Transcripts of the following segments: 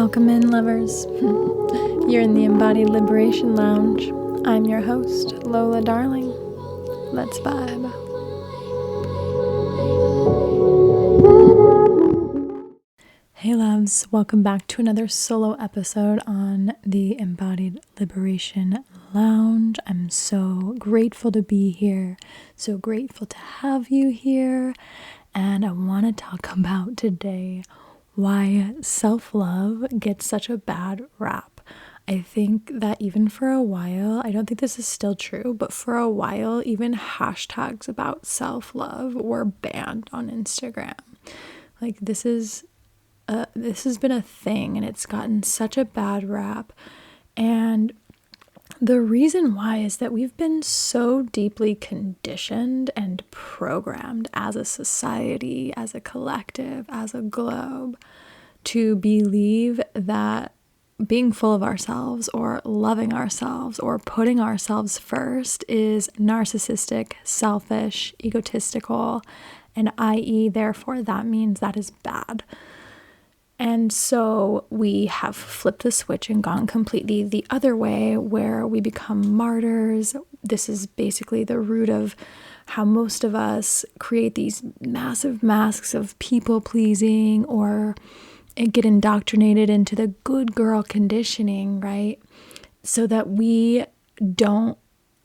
Welcome in, lovers. You're in the Embodied Liberation Lounge. I'm your host, Lola Darling. Let's vibe. Hey loves, welcome back to another solo episode on the Embodied Liberation Lounge. I'm so grateful to be here, so grateful to have you here, and I want to talk about today why self-love gets such a bad rap. I think that even for a while, I don't think this is still true, but for a while, even hashtags about self-love were banned on Instagram. Like this has been a thing, and it's gotten such a bad rap. And the reason why is that we've been so deeply conditioned and programmed as a society, as a collective, as a globe, to believe that being full of ourselves or loving ourselves or putting ourselves first is narcissistic, selfish, egotistical, and i.e., therefore, that means that is bad. And so we have flipped the switch and gone completely the other way, where we become martyrs. This is basically the root of how most of us create these massive masks of people pleasing or get indoctrinated into the good girl conditioning, right? So that we don't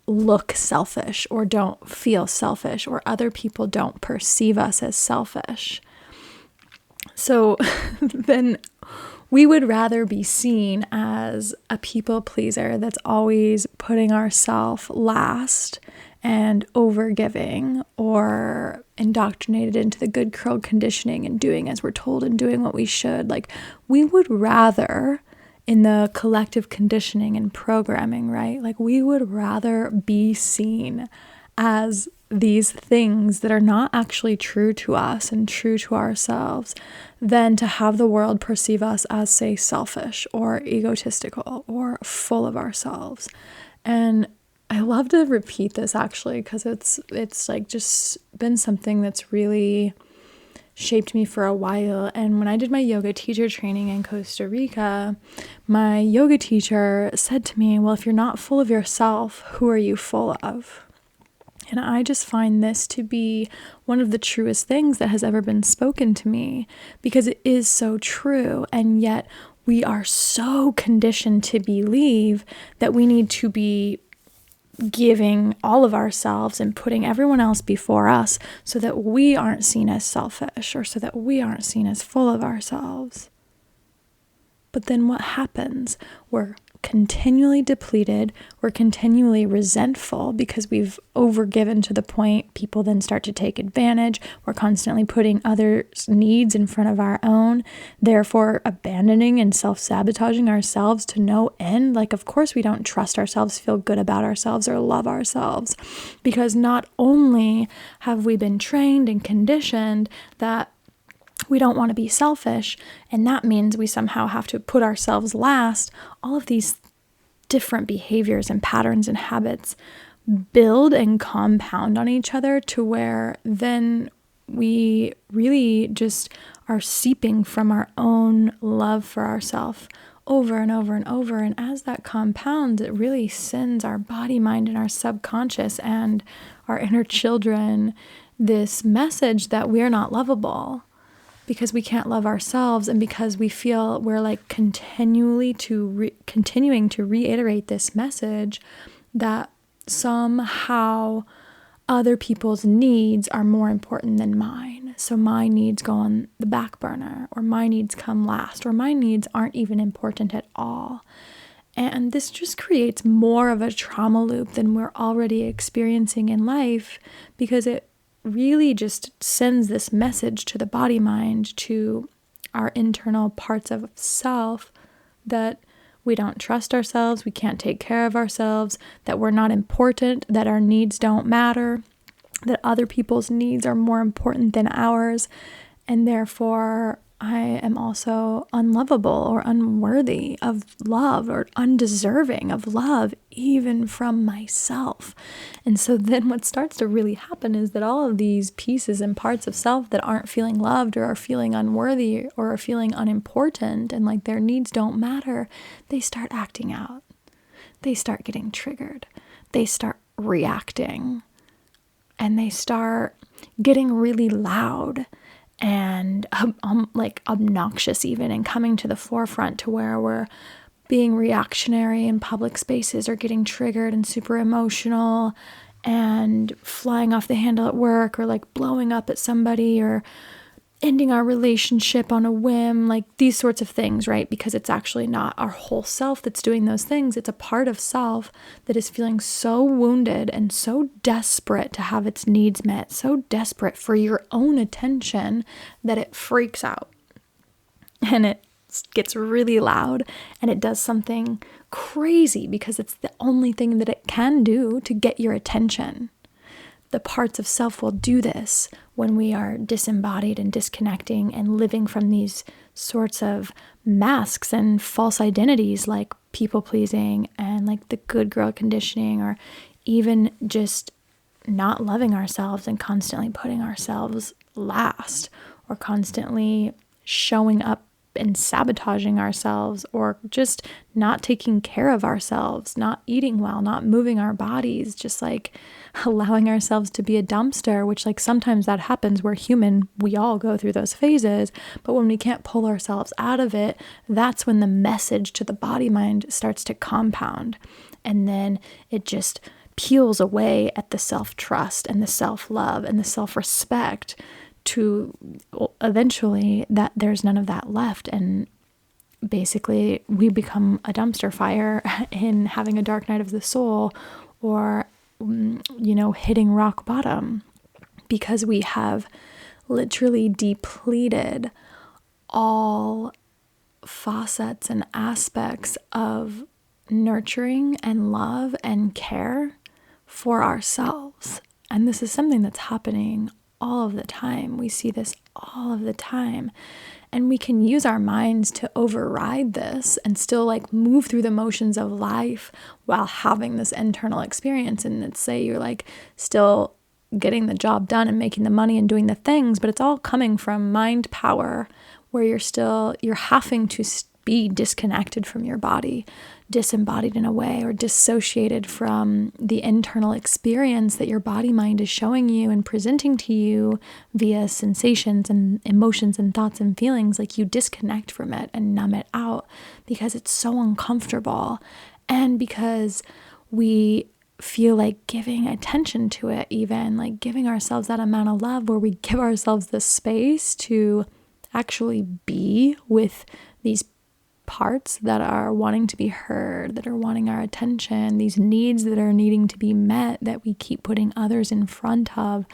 look selfish or don't feel selfish, or other people don't perceive us as selfish. So then we would rather be seen as a people pleaser that's always putting ourselves last and overgiving, or indoctrinated into the good girl conditioning and doing as we're told and doing what we should. Like, we would rather, in the collective conditioning and programming, right? Like, we would rather be seen as these things that are not actually true to us and true to ourselves than to have the world perceive us as, say, selfish or egotistical or full of ourselves. And I love to repeat this actually, because it's like just been something that's really shaped me for a while. And when I did my yoga teacher training in Costa Rica, my yoga teacher said to me, well, if you're not full of yourself, who are you full of? And I just find this to be one of the truest things that has ever been spoken to me, because it is so true. And yet we are so conditioned to believe that we need to be giving all of ourselves and putting everyone else before us so that we aren't seen as selfish, or so that we aren't seen as full of ourselves. But then what happens? We're continually depleted, we're continually resentful because we've overgiven to the point people then start to take advantage. We're constantly putting others' needs in front of our own, therefore abandoning and self-sabotaging ourselves to no end. Like, of course we don't trust ourselves, feel good about ourselves, or love ourselves, because not only have we been trained and conditioned that we don't want to be selfish, and that means we somehow have to put ourselves last. All of these different behaviors and patterns and habits build and compound on each other to where then we really just are seeping from our own love for ourselves over and over and over. And as that compounds, it really sends our body, mind, and our subconscious and our inner children this message that we're not lovable, because we can't love ourselves, and because we feel we're like continuing to reiterate this message that somehow other people's needs are more important than mine. So my needs go on the back burner, or my needs come last, or my needs aren't even important at all. And this just creates more of a trauma loop than we're already experiencing in life, because it really just sends this message to the body, mind, to our internal parts of self, that we don't trust ourselves, we can't take care of ourselves, that we're not important, that our needs don't matter, that other people's needs are more important than ours, and therefore I am also unlovable or unworthy of love or undeserving of love, even from myself. And so then what starts to really happen is that all of these pieces and parts of self that aren't feeling loved or are feeling unworthy or are feeling unimportant and like their needs don't matter, they start acting out. They start getting triggered. They start reacting. And they start getting really loud and like obnoxious even, and coming to the forefront to where we're being reactionary in public spaces or getting triggered and super emotional and flying off the handle at work, or like blowing up at somebody or ending our relationship on a whim, like these sorts of things, right? Because it's actually not our whole self that's doing those things. It's a part of self that is feeling so wounded and so desperate to have its needs met, so desperate for your own attention that it freaks out and it gets really loud and it does something crazy because it's the only thing that it can do to get your attention. The parts of self will do this when we are disembodied and disconnecting and living from these sorts of masks and false identities like people pleasing and like the good girl conditioning, or even just not loving ourselves and constantly putting ourselves last, or constantly showing up and sabotaging ourselves, or just not taking care of ourselves, not eating well, not moving our bodies, just like allowing ourselves to be a dumpster, which like sometimes that happens. We're human. We all go through those phases. But when we can't pull ourselves out of it, that's when the message to the body mind starts to compound. And then it just peels away at the self-trust and the self-love and the self-respect, to eventually that there's none of that left. And basically we become a dumpster fire in having a dark night of the soul, or, hitting rock bottom, because we have literally depleted all facets and aspects of nurturing and love and care for ourselves. And this is something that's happening all of the time. We see this all of the time. And we can use our minds to override this and still like move through the motions of life while having this internal experience. And let's say you're like still getting the job done and making the money and doing the things, but it's all coming from mind power, where you're having to be disconnected from your body, disembodied in a way, or dissociated from the internal experience that your body mind is showing you and presenting to you via sensations and emotions and thoughts and feelings. Like you disconnect from it and numb it out because it's so uncomfortable, and because we feel like giving attention to it, even like giving ourselves that amount of love where we give ourselves the space to actually be with these parts that are wanting to be heard, that are wanting our attention, these needs that are needing to be met, that we keep putting others in front of,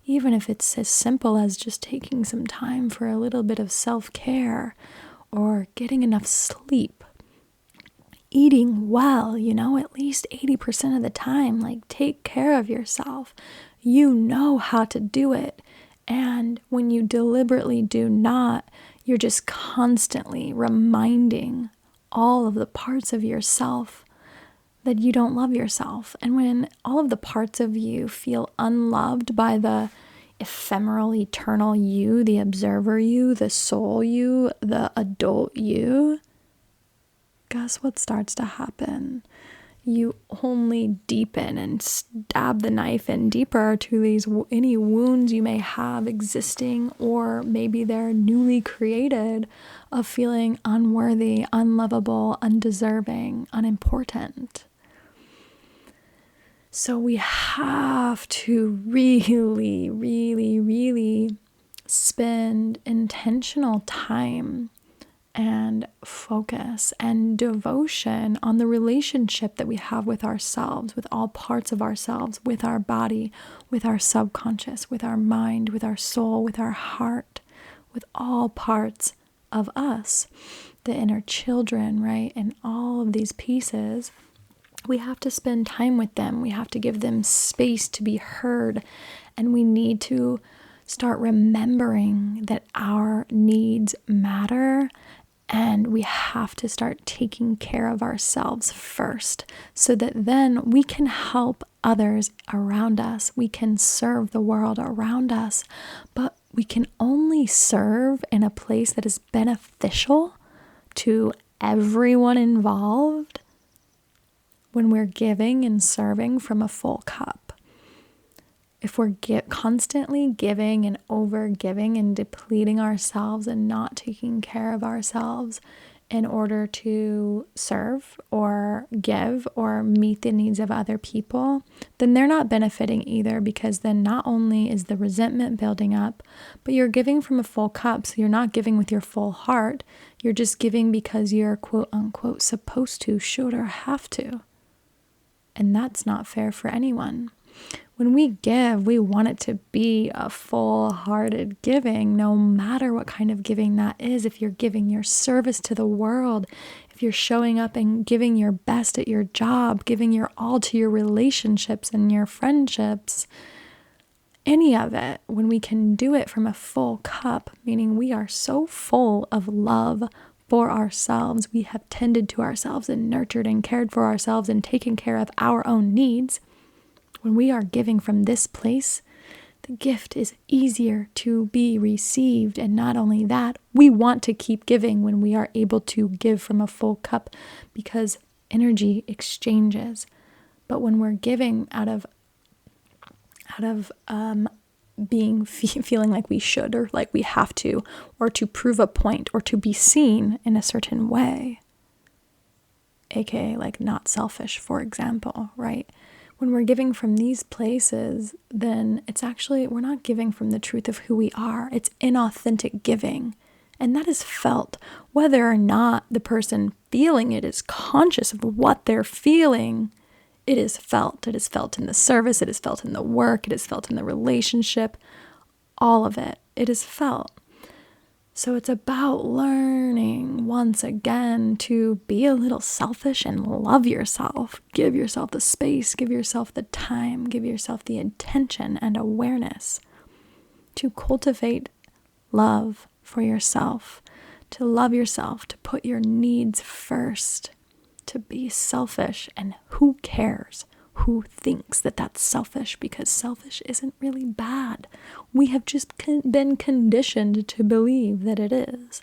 even if it's as simple as just taking some time for a little bit of self-care, or getting enough sleep, eating well, at least 80% of the time. Like, take care of yourself. You know how to do it. And when you deliberately do not, you're just constantly reminding all of the parts of yourself that you don't love yourself. And when all of the parts of you feel unloved by the ephemeral, eternal you, the observer you, the soul you, the adult you, guess what starts to happen? You only deepen and stab the knife in deeper to any wounds you may have existing, or maybe they're newly created, of feeling unworthy, unlovable, undeserving, unimportant. So we have to really, really, really spend intentional time and focus and devotion on the relationship that we have with ourselves, with all parts of ourselves, with our body, with our subconscious, with our mind, with our soul, with our heart, with all parts of us, the inner children, right? And all of these pieces, we have to spend time with them. We have to give them space to be heard, and we need to start remembering that our needs matter, and we have to start taking care of ourselves first so that then we can help others around us. We can serve the world around us, but we can only serve in a place that is beneficial to everyone involved when we're giving and serving from a full cup. If we're constantly giving and over giving and depleting ourselves and not taking care of ourselves in order to serve or give or meet the needs of other people, then they're not benefiting either, because then not only is the resentment building up, but you're giving from a full cup. So you're not giving with your full heart. You're just giving because you're quote unquote supposed to, should, or have to. And that's not fair for anyone. When we give, we want it to be a full-hearted giving, no matter what kind of giving that is. If you're giving your service to the world, if you're showing up and giving your best at your job, giving your all to your relationships and your friendships, any of it, when we can do it from a full cup, meaning we are so full of love for ourselves, we have tended to ourselves and nurtured and cared for ourselves and taken care of our own needs. When we are giving from this place, the gift is easier to be received. And not only that, we want to keep giving when we are able to give from a full cup, because energy exchanges. But when we're giving out of feeling like we should, or like we have to, or to prove a point, or to be seen in a certain way, aka like not selfish, for example, right? When we're giving from these places, then it's actually, we're not giving from the truth of who we are. It's inauthentic giving. And that is felt, whether or not the person feeling it is conscious of what they're feeling. It is felt. It is felt in the service. It is felt in the work. It is felt in the relationship. All of it. It is felt. So it's about learning once again to be a little selfish and love yourself. Give yourself the space, give yourself the time, give yourself the intention and awareness to cultivate love for yourself, to love yourself, to put your needs first, to be selfish. And who cares who thinks that that's selfish? Because selfish isn't really bad. We have just been conditioned to believe that it is.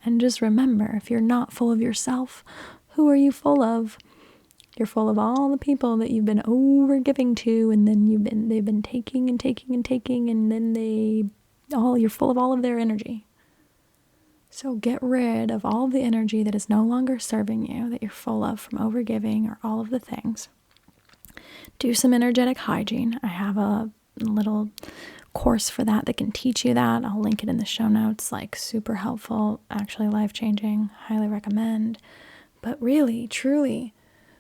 And just remember, if you're not full of yourself, who are you full of? You're full of all the people that you've been over giving to, and then they've been taking and taking and taking, and then you're full of all of their energy. So get rid of all the energy that is no longer serving you, that you're full of from overgiving or all of the things. Do some energetic hygiene. I have a little course for that can teach you that. I'll link it in the show notes. Like, super helpful, actually life-changing. Highly recommend. But really, truly,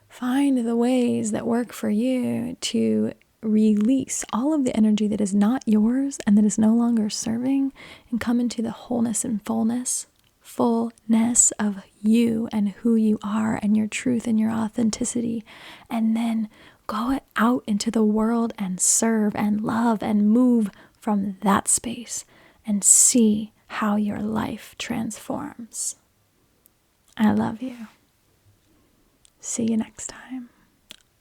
find the ways that work for you to release all of the energy that is not yours and that is no longer serving, and come into the wholeness and fullness of you and who you are and your truth and your authenticity. And then go out into the world and serve and love and move from that space and see how your life transforms. I love you. See you next time.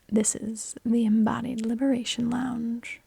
This is the Embodied Liberation Lounge.